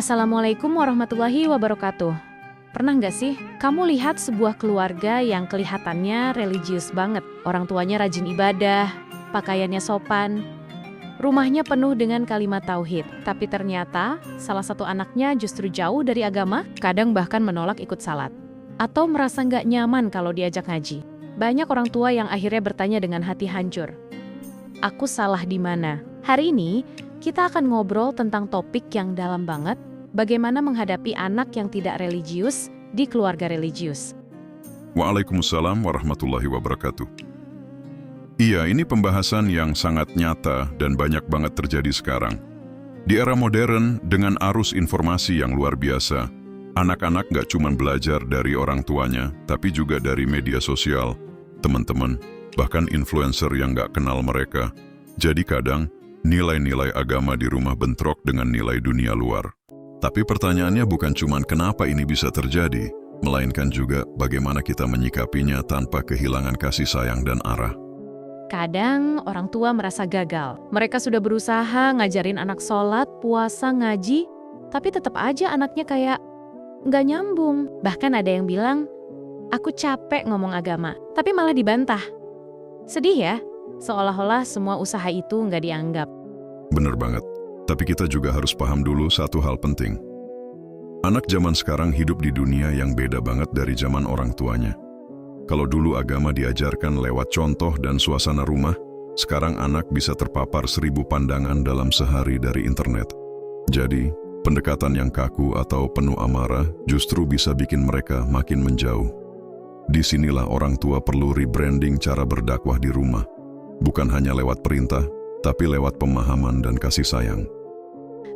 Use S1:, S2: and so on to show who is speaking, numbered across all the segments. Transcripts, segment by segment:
S1: Assalamualaikum warahmatullahi wabarakatuh. Pernah nggak sih kamu lihat sebuah keluarga yang kelihatannya religius banget? Orang tuanya rajin ibadah, pakaiannya sopan, rumahnya penuh dengan kalimat tauhid. Tapi ternyata salah satu anaknya justru jauh dari agama, kadang bahkan menolak ikut salat. Atau merasa nggak nyaman kalau diajak ngaji. Banyak orang tua yang akhirnya bertanya dengan hati hancur, aku salah di mana? Hari ini, kita akan ngobrol tentang topik yang dalam banget, bagaimana menghadapi anak yang tidak religius di keluarga religius.
S2: Waalaikumsalam warahmatullahi wabarakatuh. Iya, ini pembahasan yang sangat nyata dan banyak banget terjadi sekarang. Di era modern, dengan arus informasi yang luar biasa, anak-anak gak cuma belajar dari orang tuanya, tapi juga dari media sosial, teman-teman, bahkan influencer yang gak kenal mereka. Jadi kadang, nilai-nilai agama di rumah bentrok dengan nilai dunia luar. Tapi pertanyaannya bukan cuma kenapa ini bisa terjadi, melainkan juga bagaimana kita menyikapinya tanpa kehilangan kasih sayang dan arah.
S1: Kadang orang tua merasa gagal. Mereka sudah berusaha ngajarin anak sholat, puasa, ngaji, tapi tetap aja anaknya kayak nggak nyambung. Bahkan ada yang bilang, aku capek ngomong agama, tapi malah dibantah. Sedih ya? Seolah-olah semua usaha itu nggak dianggap.
S2: Bener banget. Tapi kita juga harus paham dulu satu hal penting. Anak zaman sekarang hidup di dunia yang beda banget dari zaman orang tuanya. Kalau dulu agama diajarkan lewat contoh dan suasana rumah, sekarang anak bisa terpapar 1000 pandangan dalam sehari dari internet. Jadi, pendekatan yang kaku atau penuh amarah justru bisa bikin mereka makin menjauh. Disinilah orang tua perlu rebranding cara berdakwah di rumah. Bukan hanya lewat perintah, tapi lewat pemahaman dan kasih sayang.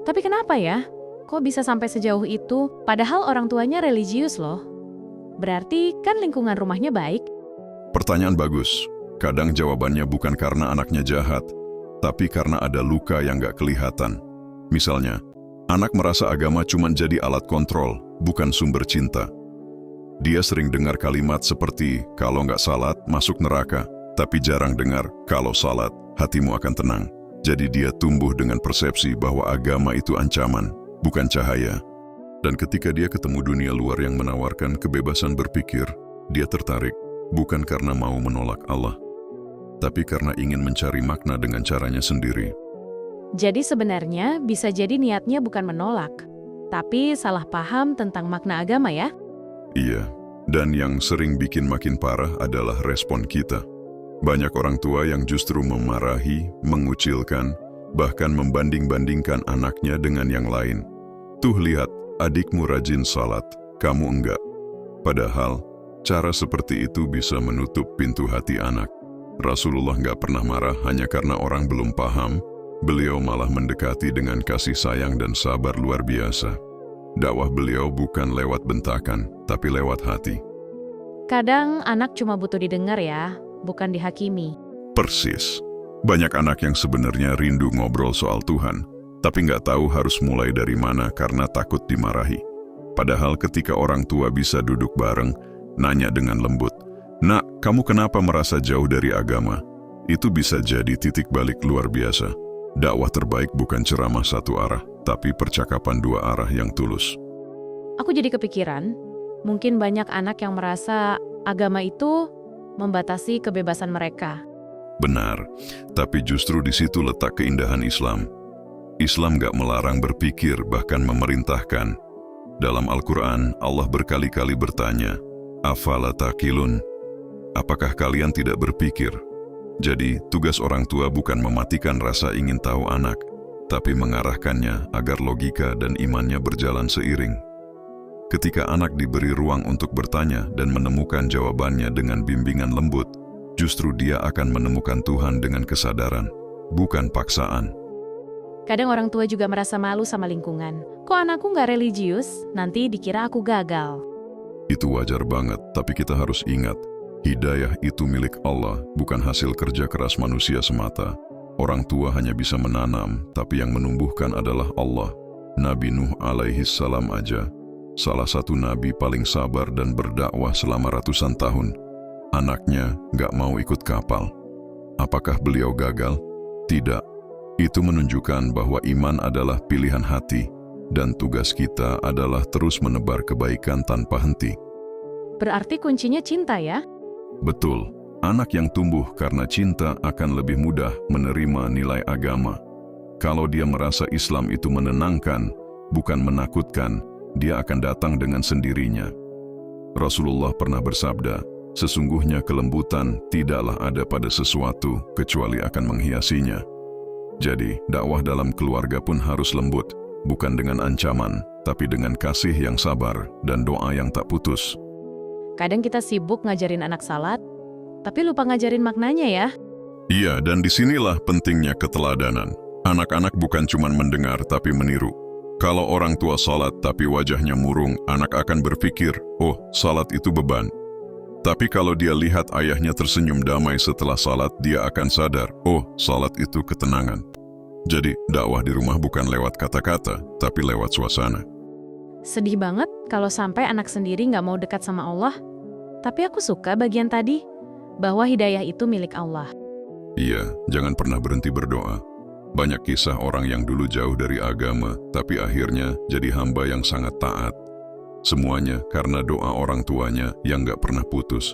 S1: Tapi kenapa ya? Kok bisa sampai sejauh itu? Padahal orang tuanya religius loh. Berarti kan lingkungan rumahnya baik?
S2: Pertanyaan bagus. Kadang jawabannya bukan karena anaknya jahat, tapi karena ada luka yang gak kelihatan. Misalnya, anak merasa agama cuma jadi alat kontrol, bukan sumber cinta. Dia sering dengar kalimat seperti, kalau gak salat, masuk neraka. Tapi jarang dengar, kalau salat, hatimu akan tenang. Jadi dia tumbuh dengan persepsi bahwa agama itu ancaman, bukan cahaya. Dan ketika dia ketemu dunia luar yang menawarkan kebebasan berpikir, dia tertarik, bukan karena mau menolak Allah, tapi karena ingin mencari makna dengan caranya sendiri.
S1: Jadi sebenarnya bisa jadi niatnya bukan menolak, tapi salah paham tentang makna agama ya?
S2: Iya, dan yang sering bikin makin parah adalah respon kita. Banyak orang tua yang justru memarahi, mengucilkan, bahkan membanding-bandingkan anaknya dengan yang lain. Tuh lihat, adikmu rajin salat, kamu enggak. Padahal, cara seperti itu bisa menutup pintu hati anak. Rasulullah enggak pernah marah hanya karena orang belum paham, beliau malah mendekati dengan kasih sayang dan sabar luar biasa. Dakwah beliau bukan lewat bentakan, tapi lewat hati.
S1: Kadang anak cuma butuh didengar ya, bukan dihakimi.
S2: Persis. Banyak anak yang sebenarnya rindu ngobrol soal Tuhan, tapi nggak tahu harus mulai dari mana karena takut dimarahi. Padahal ketika orang tua bisa duduk bareng, nanya dengan lembut, "Nak, kamu kenapa merasa jauh dari agama?" Itu bisa jadi titik balik luar biasa. Dakwah terbaik bukan ceramah satu arah, tapi percakapan dua arah yang tulus.
S1: Aku jadi kepikiran, mungkin banyak anak yang merasa agama itu membatasi kebebasan mereka.
S2: Benar, tapi justru di situ letak keindahan Islam. Islam gak melarang berpikir, bahkan memerintahkan. Dalam Al-Quran, Allah berkali-kali bertanya, "Afala taqilun?" Apakah kalian tidak berpikir? Jadi, tugas orang tua bukan mematikan rasa ingin tahu anak, tapi mengarahkannya agar logika dan imannya berjalan seiring. Ketika anak diberi ruang untuk bertanya dan menemukan jawabannya dengan bimbingan lembut, justru dia akan menemukan Tuhan dengan kesadaran, bukan paksaan.
S1: Kadang orang tua juga merasa malu sama lingkungan. Kok anakku nggak religius? Nanti dikira aku gagal.
S2: Itu wajar banget, tapi kita harus ingat, hidayah itu milik Allah, bukan hasil kerja keras manusia semata. Orang tua hanya bisa menanam, tapi yang menumbuhkan adalah Allah. Nabi Nuh alaihi salam aja, salah satu nabi paling sabar dan berdakwah selama ratusan tahun. Anaknya gak mau ikut kapal. Apakah beliau gagal? Tidak. Itu menunjukkan bahwa iman adalah pilihan hati, Dan tugas kita adalah terus menebar kebaikan tanpa henti.
S1: Berarti kuncinya cinta ya?
S2: Betul, anak yang tumbuh karena cinta akan lebih mudah menerima nilai agama. Kalau dia merasa Islam itu menenangkan, bukan menakutkan, dia akan datang dengan sendirinya. Rasulullah pernah bersabda, sesungguhnya kelembutan tidaklah ada pada sesuatu kecuali akan menghiasinya. Jadi, dakwah dalam keluarga pun harus lembut, bukan dengan ancaman, tapi dengan kasih yang sabar dan doa yang tak putus.
S1: Kadang kita sibuk ngajarin anak salat, tapi lupa ngajarin maknanya ya.
S2: Iya, dan disinilah pentingnya keteladanan. Anak-anak bukan cuma mendengar tapi meniru. Kalau orang tua salat tapi wajahnya murung, anak akan berpikir, oh, salat itu beban. Tapi kalau dia lihat ayahnya tersenyum damai setelah salat, dia akan sadar, oh, salat itu ketenangan. Jadi, dakwah di rumah bukan lewat kata-kata, tapi lewat suasana.
S1: Sedih banget kalau sampai anak sendiri nggak mau dekat sama Allah. Tapi aku suka bagian tadi, bahwa hidayah itu milik Allah.
S2: Iya, jangan pernah berhenti berdoa. Banyak kisah orang yang dulu jauh dari agama, tapi akhirnya jadi hamba yang sangat taat. Semuanya karena doa orang tuanya yang gak pernah putus.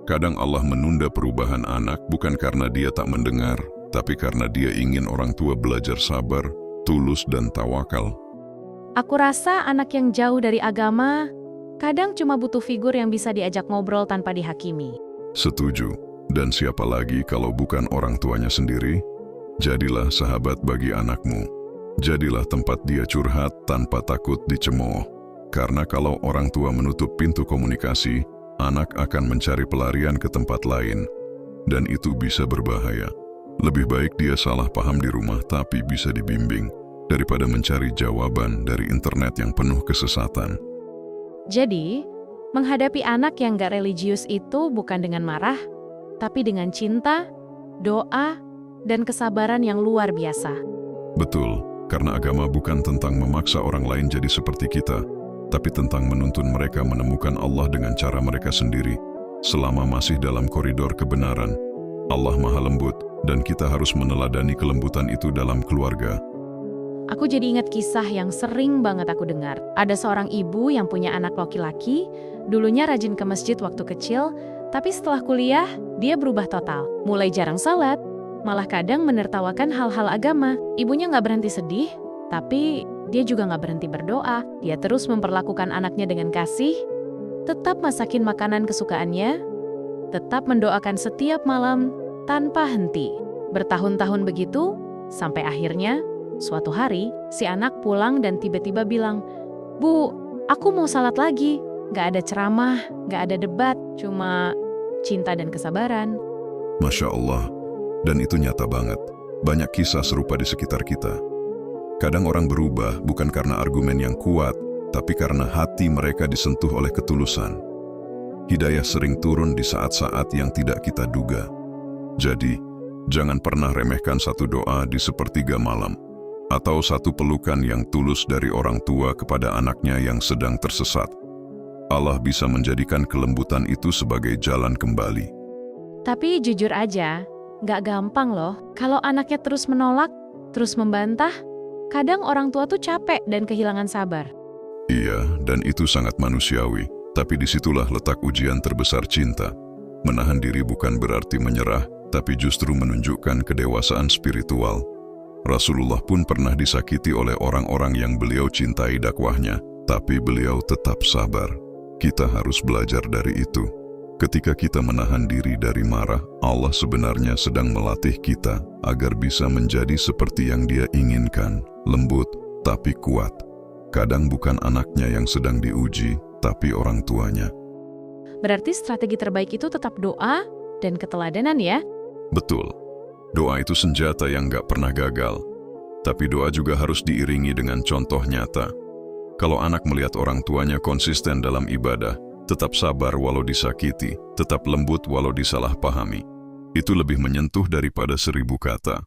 S2: Kadang Allah menunda perubahan anak bukan karena dia tak mendengar, tapi karena dia ingin orang tua belajar sabar, tulus dan tawakal.
S1: Aku rasa anak yang jauh dari agama kadang cuma butuh figur yang bisa diajak ngobrol tanpa dihakimi.
S2: Setuju. Dan siapa lagi kalau bukan orang tuanya sendiri? Jadilah sahabat bagi anakmu. Jadilah tempat dia curhat tanpa takut dicemooh. Karena kalau orang tua menutup pintu komunikasi, anak akan mencari pelarian ke tempat lain. Dan itu bisa berbahaya. Lebih baik dia salah paham di rumah tapi bisa dibimbing, daripada mencari jawaban dari internet yang penuh kesesatan.
S1: Jadi, menghadapi anak yang gak religius itu bukan dengan marah, tapi dengan cinta, doa, dan kesabaran yang luar biasa.
S2: Betul, karena agama bukan tentang memaksa orang lain jadi seperti kita, tapi tentang menuntun mereka menemukan Allah dengan cara mereka sendiri, selama masih dalam koridor kebenaran. Allah Maha Lembut, dan kita harus meneladani kelembutan itu dalam keluarga.
S1: Aku jadi ingat kisah yang sering banget aku dengar. Ada seorang ibu yang punya anak laki-laki, dulunya rajin ke masjid waktu kecil, tapi setelah kuliah, dia berubah total. Mulai jarang salat, malah kadang menertawakan hal-hal agama. Ibunya nggak berhenti sedih, tapi dia juga nggak berhenti berdoa. Dia terus memperlakukan anaknya dengan kasih, tetap masakin makanan kesukaannya, tetap mendoakan setiap malam tanpa henti. Bertahun-tahun begitu, sampai akhirnya, suatu hari, si anak pulang dan tiba-tiba bilang, "Bu, aku mau salat lagi." Nggak ada ceramah, nggak ada debat, cuma cinta dan kesabaran.
S2: Masya Allah. Dan itu nyata banget. Banyak kisah serupa di sekitar kita. Kadang orang berubah bukan karena argumen yang kuat, tapi karena hati mereka disentuh oleh ketulusan. Hidayah sering turun di saat-saat yang tidak kita duga. Jadi, jangan pernah remehkan satu doa di sepertiga malam, atau satu pelukan yang tulus dari orang tua kepada anaknya yang sedang tersesat. Allah bisa menjadikan kelembutan itu sebagai jalan kembali.
S1: Tapi jujur aja, nggak gampang loh. Kalau anaknya terus menolak, terus membantah, kadang orang tua tuh capek dan kehilangan sabar.
S2: Iya, dan itu sangat manusiawi. Tapi disitulah letak ujian terbesar cinta. Menahan diri bukan berarti menyerah, tapi justru menunjukkan kedewasaan spiritual. Rasulullah pun pernah disakiti oleh orang-orang yang beliau cintai dakwahnya, tapi beliau tetap sabar. Kita harus belajar dari itu. Ketika kita menahan diri dari marah, Allah sebenarnya sedang melatih kita agar bisa menjadi seperti yang Dia inginkan, lembut tapi kuat. Kadang bukan anaknya yang sedang diuji, tapi orang tuanya.
S1: Berarti strategi terbaik itu tetap doa dan keteladanan ya?
S2: Betul. Doa itu senjata yang gak pernah gagal. Tapi doa juga harus diiringi dengan contoh nyata. Kalau anak melihat orang tuanya konsisten dalam ibadah, tetap sabar walau disakiti, tetap lembut walau disalahpahami, itu lebih menyentuh daripada 1000 kata.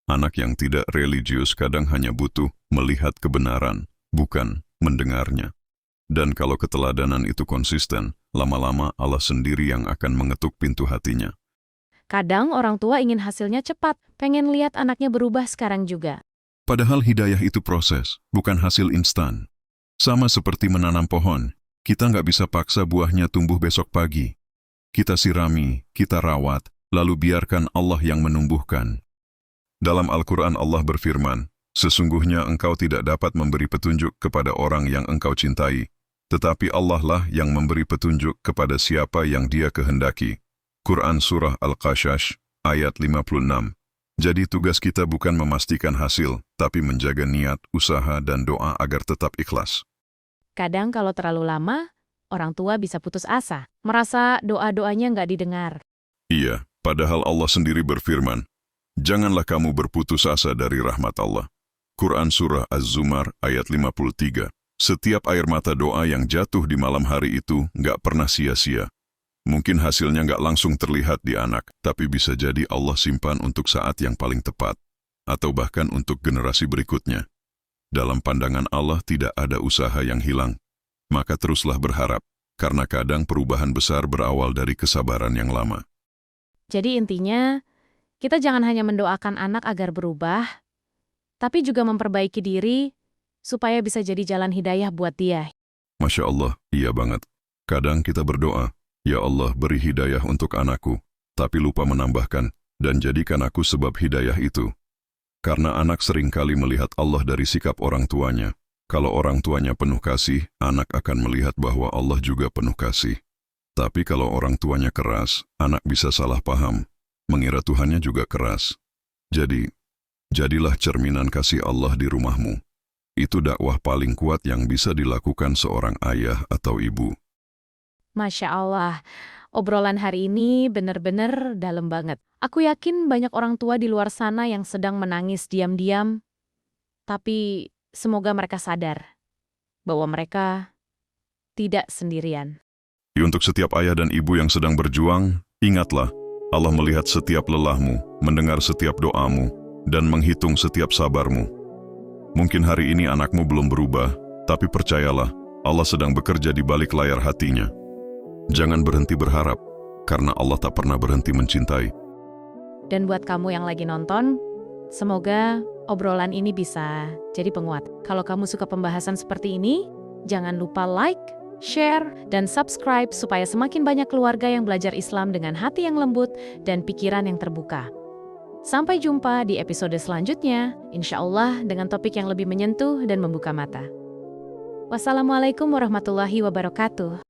S2: Anak yang tidak religius kadang hanya butuh melihat kebenaran, bukan mendengarnya. Dan kalau keteladanan itu konsisten, lama-lama Allah sendiri yang akan mengetuk pintu hatinya.
S1: Kadang orang tua ingin hasilnya cepat, pengen lihat anaknya berubah sekarang juga.
S2: Padahal hidayah itu proses, bukan hasil instan. Sama seperti menanam pohon, kita nggak bisa paksa buahnya tumbuh besok pagi. Kita sirami, kita rawat, lalu biarkan Allah yang menumbuhkan. Dalam Al-Quran Allah berfirman, "Sesungguhnya engkau tidak dapat memberi petunjuk kepada orang yang engkau cintai, tetapi Allah lah yang memberi petunjuk kepada siapa yang Dia kehendaki." Quran Surah Al-Qashash, ayat 56. Jadi tugas kita bukan memastikan hasil, tapi menjaga niat, usaha, dan doa agar tetap ikhlas.
S1: Kadang kalau terlalu lama, orang tua bisa putus asa, merasa doa-doanya nggak didengar.
S2: Iya, padahal Allah sendiri berfirman, "Janganlah kamu berputus asa dari rahmat Allah." Quran Surah Az-Zumar ayat 53. Setiap air mata doa yang jatuh di malam hari itu nggak pernah sia-sia. Mungkin hasilnya nggak langsung terlihat di anak, tapi bisa jadi Allah simpan untuk saat yang paling tepat, atau bahkan untuk generasi berikutnya. Dalam pandangan Allah tidak ada usaha yang hilang, maka teruslah berharap, karena kadang perubahan besar berawal dari kesabaran yang lama.
S1: Jadi intinya, kita jangan hanya mendoakan anak agar berubah, tapi juga memperbaiki diri supaya bisa jadi jalan hidayah buat dia.
S2: Masya Allah, iya banget. Kadang kita berdoa, "Ya Allah, beri hidayah untuk anakku," tapi lupa menambahkan, "dan jadikan aku sebab hidayah itu." Karena anak seringkali melihat Allah dari sikap orang tuanya. Kalau orang tuanya penuh kasih, anak akan melihat bahwa Allah juga penuh kasih. Tapi kalau orang tuanya keras, anak bisa salah paham, mengira Tuhannya juga keras. Jadi, jadilah cerminan kasih Allah di rumahmu. Itu dakwah paling kuat yang bisa dilakukan seorang ayah atau ibu.
S1: Masya Allah, obrolan hari ini benar-benar dalam banget. Aku yakin banyak orang tua di luar sana yang sedang menangis diam-diam, tapi semoga mereka sadar bahwa mereka tidak sendirian.
S2: Untuk setiap ayah dan ibu yang sedang berjuang, ingatlah, Allah melihat setiap lelahmu, mendengar setiap doamu, dan menghitung setiap sabarmu. Mungkin hari ini anakmu belum berubah, tapi percayalah, Allah sedang bekerja di balik layar hatinya. Jangan berhenti berharap, karena Allah tak pernah berhenti mencintai.
S1: Dan buat kamu yang lagi nonton, semoga obrolan ini bisa jadi penguat. Kalau kamu suka pembahasan seperti ini, jangan lupa like, share, dan subscribe supaya semakin banyak keluarga yang belajar Islam dengan hati yang lembut dan pikiran yang terbuka. Sampai jumpa di episode selanjutnya, insya Allah dengan topik yang lebih menyentuh dan membuka mata. Wassalamualaikum warahmatullahi wabarakatuh.